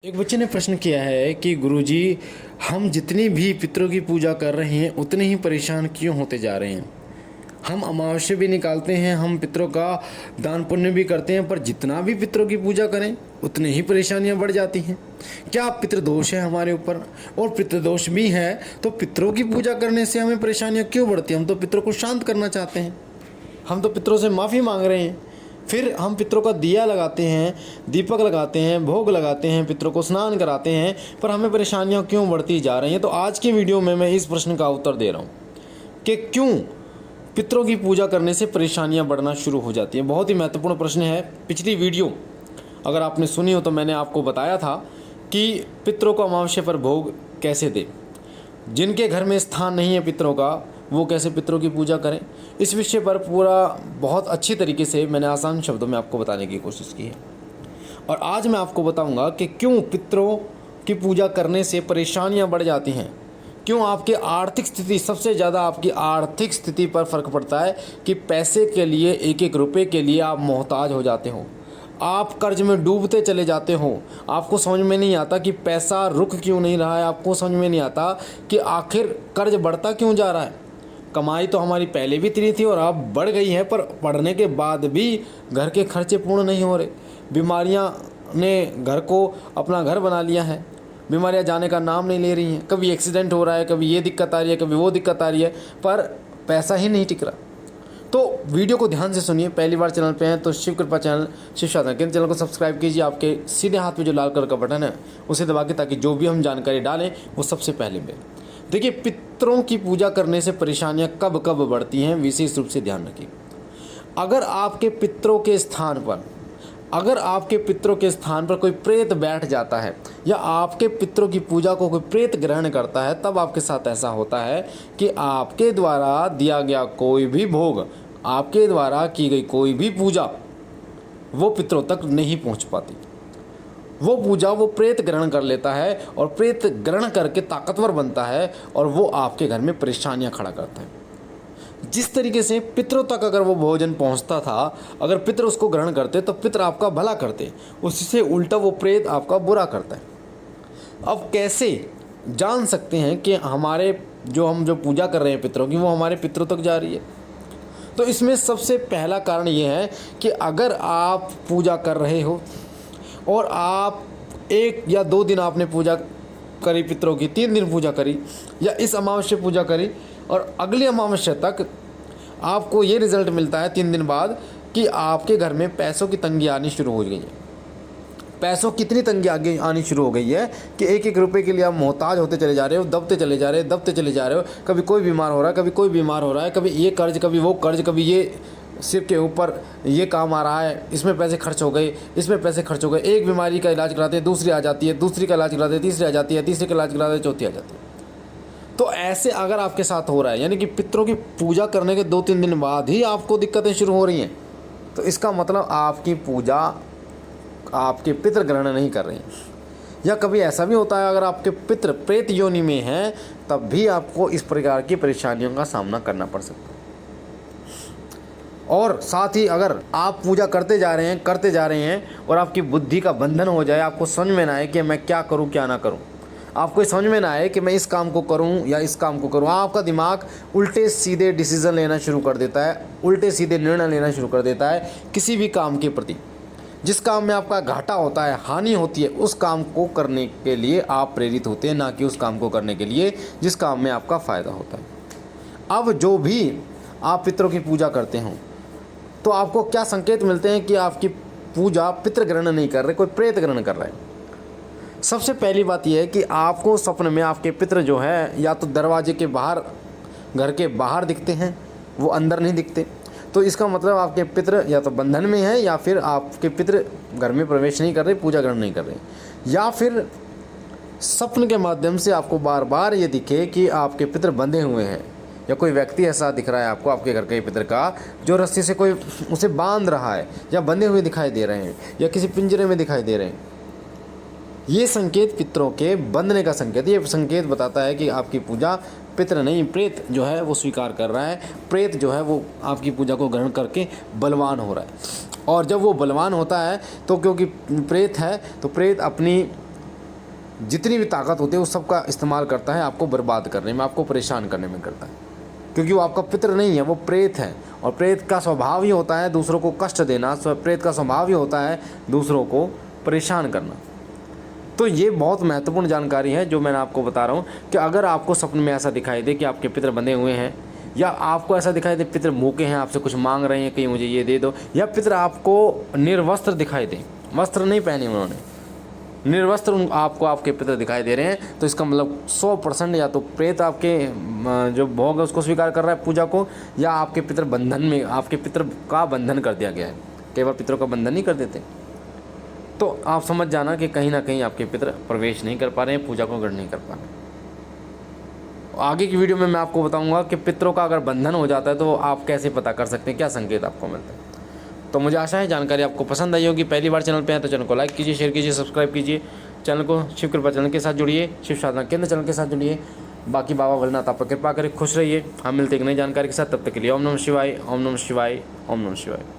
एक बच्चे ने प्रश्न किया है कि गुरुजी, हम जितनी भी पितरों की पूजा कर रहे हैं उतने ही परेशान क्यों होते जा रहे हैं। हम अमावस्या भी निकालते हैं, हम पितरों का दान पुण्य भी करते हैं, पर जितना भी पितरों की पूजा करें उतनी ही परेशानियां बढ़ जाती हैं। क्या पितृदोष है हमारे ऊपर? और पितृदोष भी है तो पितरों की पूजा करने से हमें परेशानियां क्यों बढ़ती हैं? हम तो पितरों को शांत करना चाहते हैं, हम तो पितरों से माफ़ी मांग रहे हैं। फिर हम पितरों का दिया लगाते हैं, दीपक लगाते हैं, भोग लगाते हैं, पितरों को स्नान कराते हैं, पर हमें परेशानियां क्यों बढ़ती जा रही हैं। तो आज की वीडियो में मैं इस प्रश्न का उत्तर दे रहा हूं कि क्यों पितरों की पूजा करने से परेशानियां बढ़ना शुरू हो जाती हैं। बहुत ही महत्वपूर्ण प्रश्न है। पिछली वीडियो अगर आपने सुनी हो तो मैंने आपको बताया था कि पितरों को अमावस्या पर भोग कैसे दें, जिनके घर में स्थान नहीं है पितरों का वो कैसे पितरों की पूजा करें। इस विषय पर पूरा बहुत अच्छी तरीके से मैंने आसान शब्दों में आपको बताने की कोशिश की है। और आज मैं आपको बताऊंगा कि क्यों पितरों की पूजा करने से परेशानियां बढ़ जाती हैं, क्यों आपकी आर्थिक स्थिति, सबसे ज़्यादा आपकी आर्थिक स्थिति पर फ़र्क पड़ता है कि पैसे के लिए, एक एक रुपये के लिए आप मोहताज हो जाते हो, आप कर्ज में डूबते चले जाते हो। आपको समझ में नहीं आता कि पैसा रुक क्यों नहीं रहा है, आपको समझ में नहीं आता कि आखिर कर्ज बढ़ता क्यों जा रहा है। कमाई तो हमारी पहले भी इतनी थी और अब बढ़ गई है, पर बढ़ने के बाद भी घर के खर्चे पूर्ण नहीं हो रहे। बीमारियां ने घर को अपना घर बना लिया है, बीमारियां जाने का नाम नहीं ले रही हैं। कभी एक्सीडेंट हो रहा है, कभी ये दिक्कत आ रही है, कभी वो दिक्कत आ रही है, पर पैसा ही नहीं टिक रहा। तो वीडियो को ध्यान से सुनिए। पहली बार चैनल पे हैं तो शिव कृपा चैनल, शिव साधना केंद्र चैनल को सब्सक्राइब कीजिए। आपके सीधे हाथ में जो लाल कलर का बटन है उसे दबा के, ताकि जो भी हम जानकारी डालें वो सबसे पहले मिले। देखिए, पितरों की पूजा करने से परेशानियां कब कब बढ़ती हैं, विशेष रूप से ध्यान रखिए। अगर आपके पितरों के स्थान पर, कोई प्रेत बैठ जाता है या आपके पितरों की पूजा को कोई प्रेत ग्रहण करता है, तब आपके साथ ऐसा होता है कि आपके द्वारा दिया गया कोई भी भोग, आपके द्वारा की गई कोई भी पूजा वो पितरों तक नहीं पहुंच पाती। वो पूजा वो प्रेत ग्रहण कर लेता है और प्रेत ग्रहण करके ताकतवर बनता है और वो आपके घर में परेशानियां खड़ा करता है। जिस तरीके से पितरों तक अगर वो भोजन पहुंचता था, अगर पितर उसको ग्रहण करते तो पितर आपका भला करते, उससे उल्टा वो प्रेत आपका बुरा करता है। अब कैसे जान सकते हैं कि हमारे हम जो पूजा कर रहे हैं पितरों की, वो हमारे पितरों तक जा रही है? तो इसमें सबसे पहला कारण ये है कि अगर आप पूजा कर रहे हो और आप 1 या 2 दिन आपने पूजा करी पितरों की, 3 दिन पूजा करी या इस अमावस्या पूजा करी, और अगली अमावस्या तक आपको ये रिज़ल्ट मिलता है 3 दिन बाद कि आपके घर में पैसों की तंगी आनी शुरू हो गई है। पैसों की इतनी तंगी आगे आनी शुरू हो गई है कि एक एक रुपये के लिए आप मोहताज होते चले जा रहे हो, दबते चले जा रहे हो। कभी कोई बीमार हो रहा है, कभी कोई बीमार हो रहा है, कभी ये कर्ज, कभी वो कर्ज, कभी ये सिर के ऊपर ये काम आ रहा है, इसमें पैसे खर्च हो गए, इसमें पैसे खर्च हो गए। एक बीमारी का इलाज कराते हैं, दूसरी आ जाती है, दूसरी का इलाज कराते हैं, तीसरी आ जाती है, तीसरे का इलाज कराते हैं, चौथी आ जाती है। तो ऐसे अगर आपके साथ हो रहा है, यानी कि पितरों की पूजा करने के 2-3 दिन बाद ही आपको दिक्कतें शुरू हो रही हैं, तो इसका मतलब आपकी पूजा आपके पितर ग्रहण नहीं कर रहे हैं। या कभी ऐसा भी होता है, अगर आपके पितर प्रेत योनि में हैं तब भी आपको इस प्रकार की परेशानियों का सामना करना पड़ सकता है। और साथ ही अगर आप पूजा करते जा रहे हैं और आपकी बुद्धि का बंधन हो जाए, आपको समझ में ना आए कि मैं क्या करूं क्या ना करूं, आपको समझ में ना आए कि मैं इस काम को करूं या इस काम को करूं, आपका दिमाग उल्टे सीधे डिसीजन लेना शुरू कर देता है, उल्टे सीधे निर्णय लेना शुरू कर देता है किसी भी काम के प्रति। जिस काम में आपका घाटा होता है, हानि होती है, उस काम को करने के लिए आप प्रेरित होते हैं, ना कि उस काम को करने के लिए जिस काम में आपका फ़ायदा होता है। अब जो भी आप पितरों की पूजा करते हो तो आपको क्या संकेत मिलते हैं कि आपकी पूजा पितृ ग्रहण नहीं कर रहे, कोई प्रेत ग्रहण कर रहा है। सबसे पहली बात यह है कि आपको सपने में आपके पितृ जो है या तो दरवाजे के बाहर, घर के बाहर दिखते हैं, वो अंदर नहीं दिखते। तो इसका मतलब आपके पितृ या तो बंधन में है या फिर आपके पितृ घर में प्रवेश नहीं कर रहे, पूजा ग्रहण नहीं कर रहे, या फिर स्वप्न के माध्यम से आपको बार बार ये दिखे कि आपके पितृ बंधे हुए हैं, या कोई व्यक्ति ऐसा दिख रहा है आपको, आपके घर के पितर का, जो रस्सी से कोई उसे बांध रहा है, या बंधे हुए दिखाई दे रहे हैं, या किसी पिंजरे में दिखाई दे रहे हैं। ये संकेत पितरों के बंधने का संकेत, ये संकेत बताता है कि आपकी पूजा पितर नहीं, प्रेत जो है वो स्वीकार कर रहा है, प्रेत जो है वो आपकी पूजा को ग्रहण करके बलवान हो रहा है। और जब वो बलवान होता है तो क्योंकि प्रेत है तो प्रेत अपनी जितनी भी ताकत होती है उस सब का इस्तेमाल करता है आपको बर्बाद करने में, आपको परेशान करने में करता है, क्योंकि वो आपका पितृ नहीं है, वो प्रेत है। और प्रेत का स्वभाव ही होता है दूसरों को कष्ट देना, प्रेत का स्वभाव ही होता है दूसरों को परेशान करना। तो ये बहुत महत्वपूर्ण जानकारी है जो मैंने आपको बता रहा हूँ कि अगर आपको सपने में ऐसा दिखाई दे कि आपके पितृ बंधे हुए हैं, या आपको ऐसा दिखाई दे पितृ भूखे हैं, आपसे कुछ मांग रहे हैं कि मुझे ये दे दो, या पितृ आपको निर्वस्त्र दिखाई दे, वस्त्र नहीं पहने उन्होंने, निर्वस्त्र आपको आपके पितृ दिखाई दे रहे हैं, तो इसका मतलब 100% या तो प्रेत आपके जो भोग है उसको स्वीकार कर रहा है पूजा को, या आपके पितृ बंधन में, आपके पितृ का बंधन कर दिया गया है। कई बार पितरों का बंधन नहीं कर देते, तो आप समझ जाना कि कहीं ना कहीं आपके पितृ प्रवेश नहीं कर पा रहे हैं, पूजा को ग्रहण नहीं कर पा रहे। आगे की वीडियो में मैं आपको बताऊंगा कि पितरों का अगर बंधन हो जाता है तो आप कैसे पता कर सकते हैं, क्या संकेत आपको मिलता है। तो मुझे आशा है जानकारी आपको पसंद आई होगी। पहली बार चैनल पे हैं तो चैनल को लाइक कीजिए, शेयर कीजिए, सब्सक्राइब कीजिए। चैनल को शिव कृपा चैनल के साथ जुड़िए, शिव साधना केंद्र चैनल के साथ जुड़िए। बाकी बाबा भोलेनाथ आप पर कृपा करें, खुश रहिए। हम मिलते एक नई जानकारी के साथ, तब तक के लिए ओम नमः शिवाय, ओम नमः शिवाय, ओम नमः शिवाय।